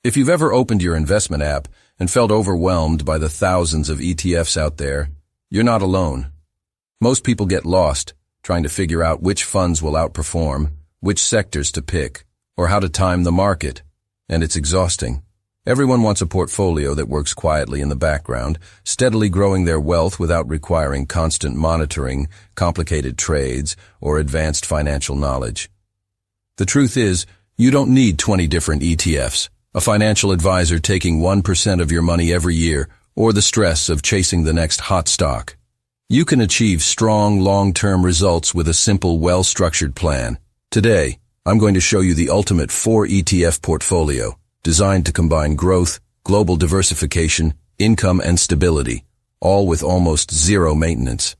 If you've ever opened your investment app and felt overwhelmed by the thousands of ETFs out there, you're not alone. Most people get lost trying to figure out which funds will outperform, which sectors to pick, or how to time the market, and it's exhausting. Everyone wants a portfolio that works quietly in the background, steadily growing their wealth without requiring constant monitoring, complicated trades, or advanced financial knowledge. The truth is, you don't need 20 different ETFs, a financial advisor taking 1% of your money every year, or the stress of chasing the next hot stock. You can achieve strong, long-term results with a simple, well-structured plan. Today, I'm going to show you the ultimate 4 ETF portfolio, designed to combine growth, global diversification, income, and stability, all with almost zero maintenance.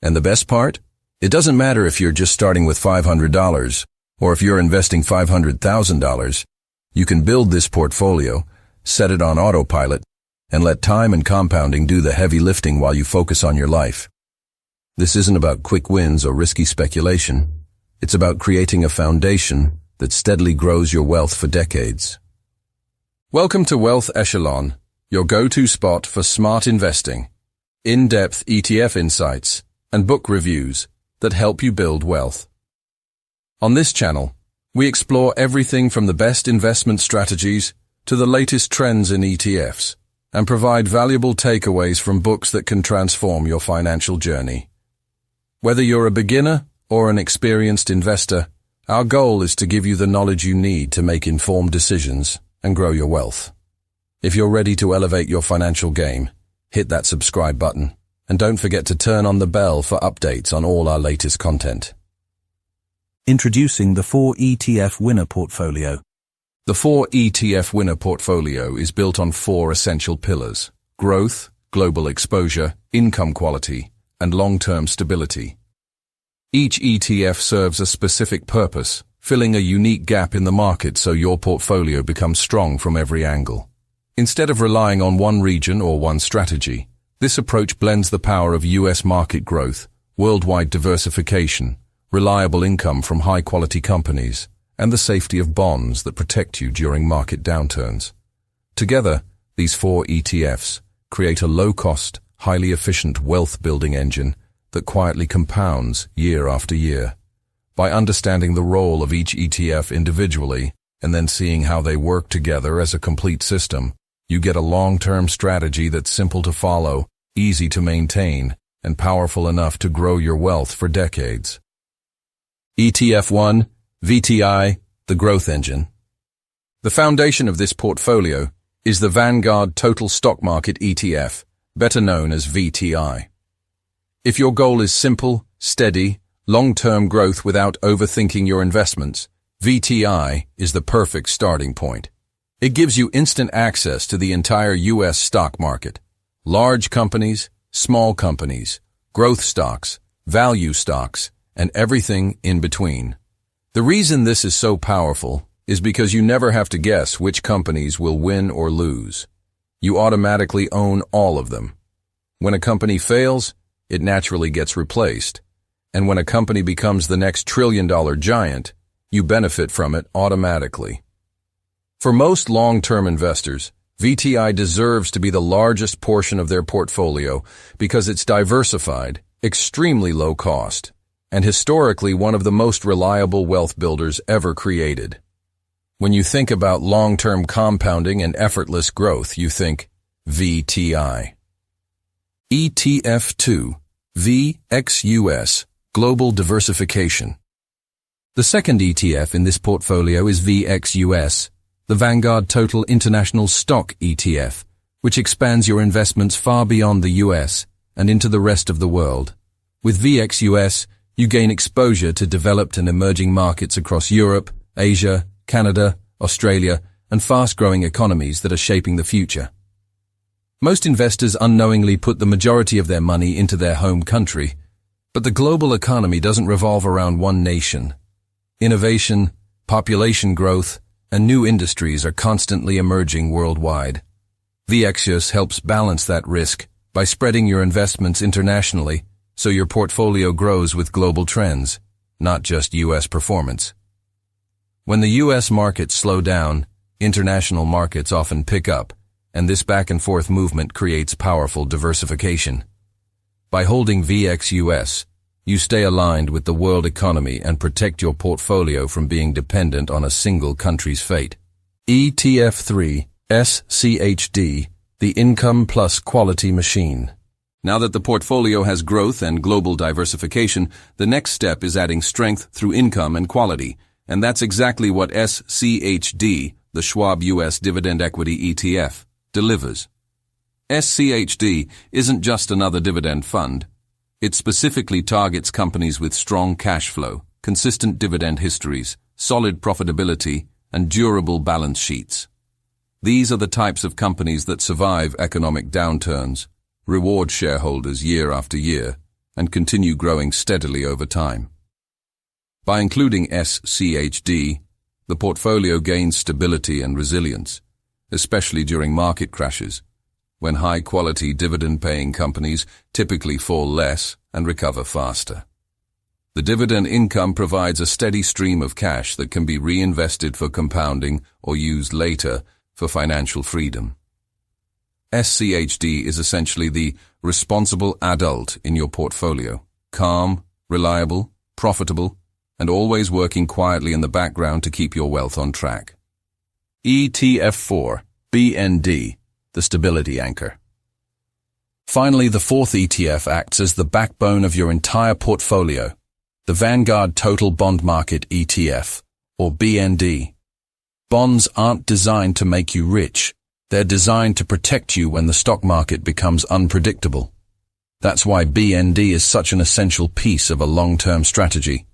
And the best part? It doesn't matter if you're just starting with $500 or if you're investing $500,000. You can build this portfolio, set it on autopilot, and let time and compounding do the heavy lifting while you focus on your life. This isn't about quick wins or risky speculation. It's about creating a foundation that steadily grows your wealth for decades. Welcome to WealthEchelon, your go-to spot for smart investing, in-depth ETF insights, and book reviews that help you build wealth. On this channel, we explore everything from the best investment strategies to the latest trends in ETFs, and provide valuable takeaways from books that can transform your financial journey. Whether you're a beginner or an experienced investor, our goal is to give you the knowledge you need to make informed decisions and grow your wealth. If you're ready to elevate your financial game, hit that subscribe button, and don't forget to turn on the bell for updates on all our latest content. Introducing the 4 ETF Winner Portfolio. The 4 ETF Winner Portfolio is built on 4 essential pillars: growth, global exposure, income quality, and long-term stability. Each ETF serves a specific purpose, filling a unique gap in the market so your portfolio becomes strong from every angle. Instead of relying on one region or one strategy, this approach blends the power of US market growth, worldwide diversification, reliable income from high-quality companies, and the safety of bonds that protect you during market downturns. Together, these 4 ETFs create a low-cost, highly efficient wealth-building engine that quietly compounds year after year. By understanding the role of each ETF individually and then seeing how they work together as a complete system, you get a long-term strategy that's simple to follow, easy to maintain, and powerful enough to grow your wealth for decades. ETF 1, VTI, the growth engine. The foundation of this portfolio is the Vanguard Total Stock Market ETF, better known as VTI. If your goal is simple, steady, long-term growth without overthinking your investments, VTI is the perfect starting point. It gives you instant access to the entire US stock market. Large companies, small companies, growth stocks, value stocks, and everything in between. The reason this is so powerful is because you never have to guess which companies will win or lose. You automatically own all of them. When a company fails, it naturally gets replaced. And when a company becomes the next trillion-dollar giant, you benefit from it automatically. For most long-term investors, VTI deserves to be the largest portion of their portfolio because it's diversified, extremely low cost, and historically one of the most reliable wealth builders ever created. When you think about long-term compounding and effortless growth, you think VTI. ETF 2, VXUS, Global Diversification. The second ETF in this portfolio is VXUS, the Vanguard Total International Stock ETF, which expands your investments far beyond the US and into the rest of the world. With VXUS, you gain exposure to developed and emerging markets across Europe, Asia, Canada, Australia, and fast-growing economies that are shaping the future. Most investors unknowingly put the majority of their money into their home country, but the global economy doesn't revolve around one nation. Innovation, population growth, and new industries are constantly emerging worldwide. VXUS helps balance that risk by spreading your investments internationally so your portfolio grows with global trends, not just US performance. When the US markets slow down, International markets often pick up, and this back-and-forth movement creates powerful diversification. By holding VXUS, you stay aligned with the world economy and protect your portfolio from being dependent on a single country's fate. ETF3 SCHD, the income plus quality machine. Now that the portfolio has growth and global diversification, the next step is adding strength through income and quality, and that's exactly what SCHD, the Schwab US Dividend Equity ETF, delivers. SCHD isn't just another dividend fund. It specifically targets companies with strong cash flow, consistent dividend histories, solid profitability, and durable balance sheets. These are the types of companies that survive economic downturns, reward shareholders year after year, and continue growing steadily over time. By including SCHD, the portfolio gains stability and resilience, especially during market crashes, when high-quality dividend-paying companies typically fall less and recover faster. The dividend income provides a steady stream of cash that can be reinvested for compounding or used later for financial freedom. SCHD is essentially the responsible adult in your portfolio, calm, reliable, profitable, and always working quietly in the background to keep your wealth on track. ETF4 BND, the stability anchor. Finally, the fourth ETF acts as the backbone of your entire portfolio, the Vanguard Total Bond Market ETF, or BND. Bonds aren't designed to make you rich. They're designed to protect you when the stock market becomes unpredictable. That's why BND is such an essential piece of a long-term strategy.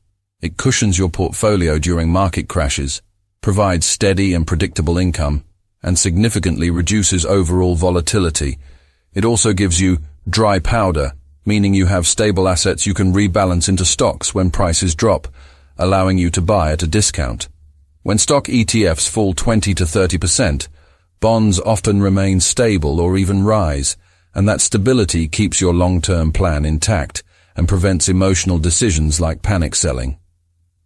It cushions your portfolio during market crashes, provides steady and predictable income, and significantly reduces overall volatility. It also gives you dry powder, meaning you have stable assets you can rebalance into stocks when prices drop, allowing you to buy at a discount. When stock ETFs fall 20 to 30%, bonds often remain stable or even rise, and that stability keeps your long-term plan intact and prevents emotional decisions like panic selling.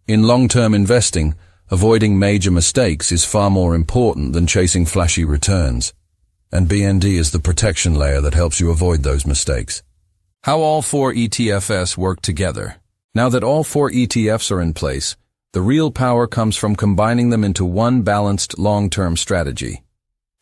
In long-term investing, avoiding major mistakes is far more important than chasing flashy returns, and BND is the protection layer that helps you avoid those mistakes. How all four ETFs work together. Now that all four ETFs are in place, the real power comes from combining them into one balanced long-term strategy.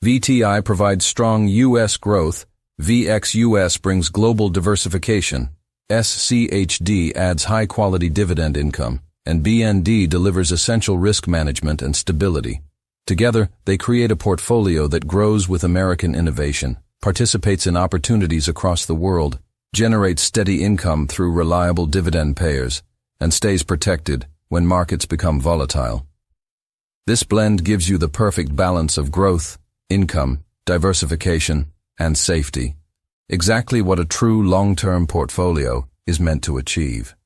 VTI provides strong U.S. growth, VXUS brings global diversification, SCHD adds high-quality dividend income, and BND delivers essential risk management and stability. Together, they create a portfolio that grows with American innovation, participates in opportunities across the world, generates steady income through reliable dividend payers, and stays protected when markets become volatile. This blend gives you the perfect balance of growth, income, diversification, and safety. Exactly what a true long-term portfolio is meant to achieve.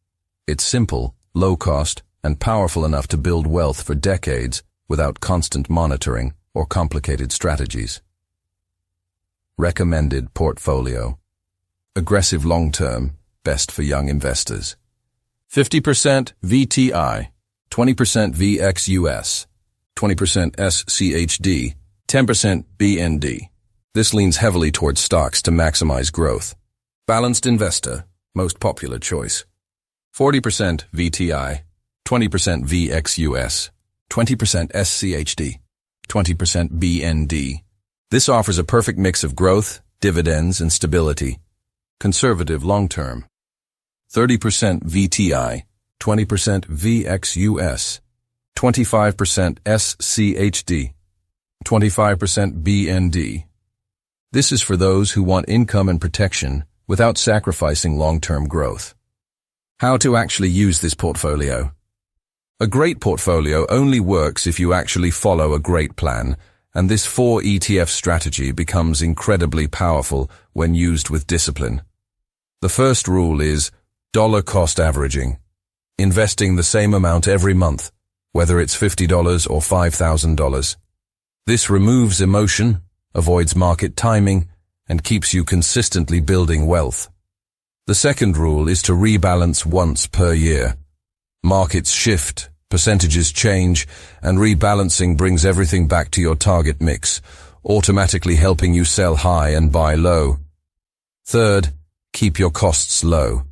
It's simple, low-cost, and powerful enough to build wealth for decades without constant monitoring or complicated strategies. Recommended portfolio. Aggressive long-term, best for young investors. 50% VTI, 20% VXUS, 20% SCHD, 10% BND. This leans heavily towards stocks to maximize growth. Balanced investor, most popular choice. 40% VTI, 20% VXUS, 20% SCHD, 20% BND. This offers a perfect mix of growth, dividends, and stability. Conservative long-term. 30% VTI, 20% VXUS, 25% SCHD, 25% BND. This is for those who want income and protection without sacrificing long-term growth. How to actually use this portfolio. A great portfolio only works if you actually follow a great plan, and this 4 ETF strategy becomes incredibly powerful when used with discipline. The first rule is dollar cost averaging, investing the same amount every month, whether it's $50 or $5,000. This removes emotion, avoids market timing, and keeps you consistently building wealth. The second rule is to rebalance once per year. Markets shift, Percentages change, and rebalancing brings everything back to your target mix, automatically helping you sell high and buy low. Third, keep your costs low.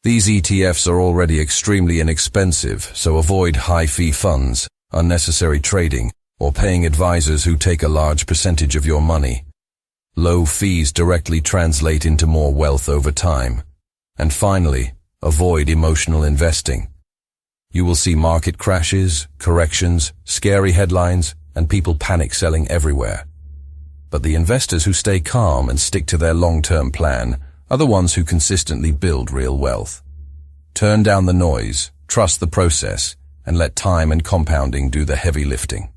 These ETFs are already extremely inexpensive, so avoid high-fee funds, unnecessary trading, or paying advisors who take a large percentage of your money. Low fees directly translate into more wealth over time. And finally, avoid emotional investing. You will see market crashes, corrections, scary headlines, and people panic selling everywhere. But the investors who stay calm and stick to their long-term plan are the ones who consistently build real wealth. Turn down the noise, trust the process, and let time and compounding do the heavy lifting.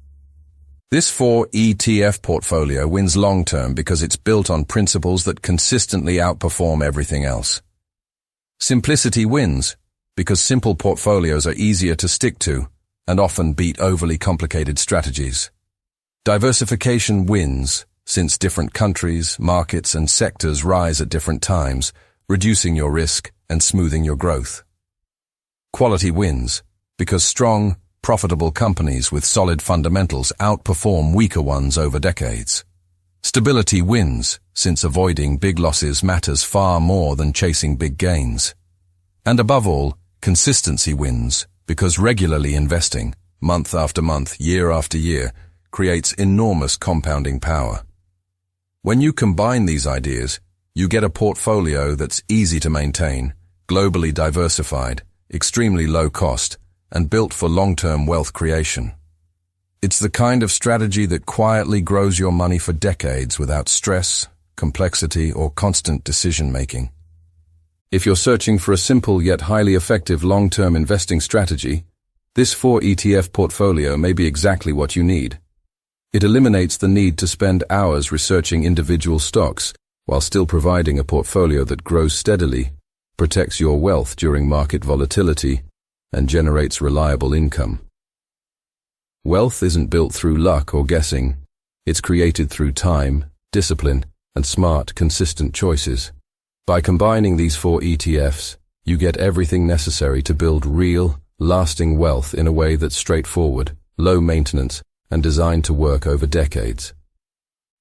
This 4 ETF portfolio wins long-term because it's built on principles that consistently outperform everything else. Simplicity wins because simple portfolios are easier to stick to and often beat overly complicated strategies. Diversification wins since different countries, markets, and sectors rise at different times, reducing your risk and smoothing your growth. Quality wins because strong, profitable companies with solid fundamentals outperform weaker ones over decades. Stability wins, since avoiding big losses matters far more than chasing big gains. And above all, consistency wins, because regularly investing, month after month, year after year, creates enormous compounding power. When you combine these ideas, you get a portfolio that's easy to maintain, globally diversified, extremely low cost, and built for long-term wealth creation. It's the kind of strategy that quietly grows your money for decades without stress, complexity, or constant decision-making. If you're searching for a simple yet highly effective long-term investing strategy, this 4 ETF portfolio may be exactly what you need. It eliminates the need to spend hours researching individual stocks, while still providing a portfolio that grows steadily, protects your wealth during market volatility, and generates reliable income. Wealth isn't built through luck or guessing. It's created through time, discipline, and smart, consistent choices. By combining these 4 ETFs, you get everything necessary to build real, lasting wealth in a way that's straightforward, low maintenance, and designed to work over decades.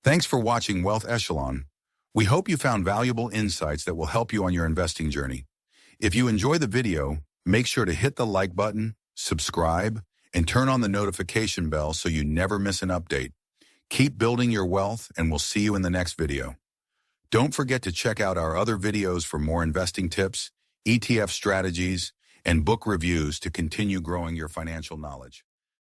Thanks for watching Wealth Echelon. We hope you found valuable insights that will help you on your investing journey. If you enjoy the video, make sure to hit the like button, subscribe, and turn on the notification bell so you never miss an update. Keep building your wealth, and we'll see you in the next video. Don't forget to check out our other videos for more investing tips, ETF strategies, and book reviews to continue growing your financial knowledge.